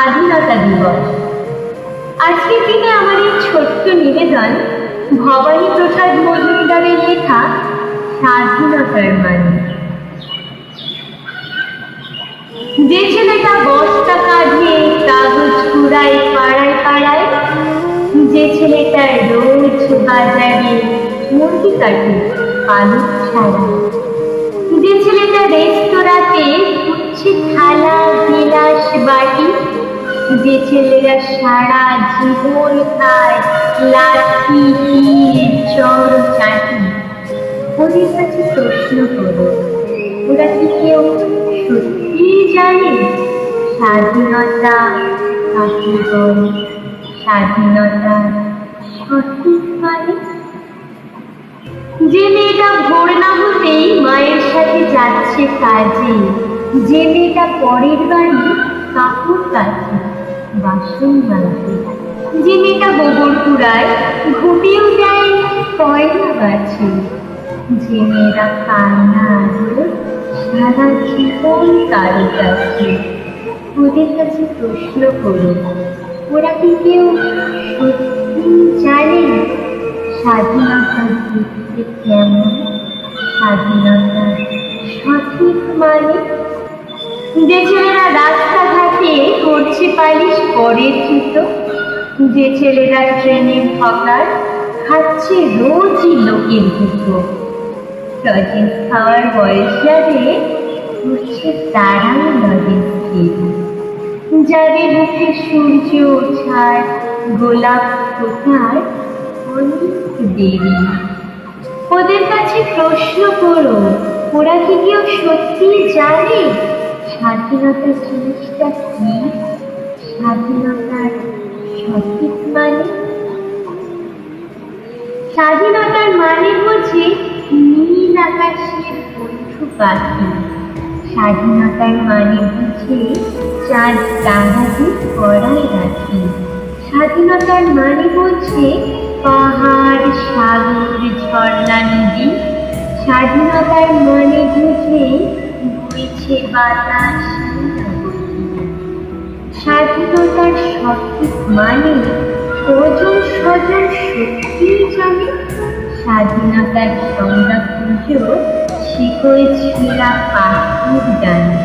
স্বাধীনতা দিবস। আজকের দিনে আমার এই ছোট্ট নিবেদন ভবানী প্রসাদ মজুমদারের লেখা স্বাধীনতার মানে। যে ছেলেটা বস্তা কাঁধে কাগজ কুড়ায় পাড়ায় পাড়ায়, যে ছেলেটা রোজ বাজারে মুরগি কাটে পালক ছাড়া, যে ছেলেটা রেস্তোরাঁতে খুঁজছে থালা গিলাস বাটি, যে ছেলেরা সারা জীবন খায় লাঠি তীর চর চাটি, ওদের কাছে প্রশ্ন করো, ওরা কি কেউ সত্যি জানে স্বাধীনতা কাকে বলে? স্বাধীনতা সঠিক মানে? যে মেয়েটা ভোর না হতেই মায়ের সাথে যাচ্ছে কাজে, যে মেয়েটা পরের বাড়ি কাপড় কাচে বাসন মাজে, যে মেয়েটা গোবর কুড়ায় ঘুটিয়েও দেয় কয়লা বাছে, যে মেয়েরা কান্না আদর সারা জীবন কারো কাছে, ওদের কাছে প্রশ্ন করো, ওরা কি কেউ সত্যি জানে স্বাধীনতা দেখতে কেমন? স্বাধীনতার সঠিক মানে? যে ছেলেরা রাস্তাঘাটে করছে পালিশ পরের জুতো, যে ছেলেরা ট্রেনের হকার খাচ্ছে রোজই লোকের জুতো, লজেন্স খাওয়ার বয়স যাবে করছে তারাও লজেন্স খেয়ে, যাদের মুখে সূর্য ওঠার গোলাপ ফোটার অনেক দেরি, ওদের কাছে প্রশ্ন করো, ওরা কি কেউ সত্যি জানে স্বাধীনতা জিনিসটা কি? স্বাধীনতার সঠিক মানে? স্বাধীনতার মানে হচ্ছে নীল আকাশের বন্ধু পাখি, স্বাধীনতার মানে বুঝে চাঁদ তারাকে করায় রাখি, স্বাধীনতার মানে বলছে পাহাড় সাগর ঝর্ণা নদী, স্বাধীনতার মানে বুঝে বইছে বাতাস। স্বাধীনতার সঠিক মানে কজন স্বজন সত্যি জানে স্বাধীনতার সংজ্ঞা খুঁজো শিকড় ছেঁড়া পাখির গানে।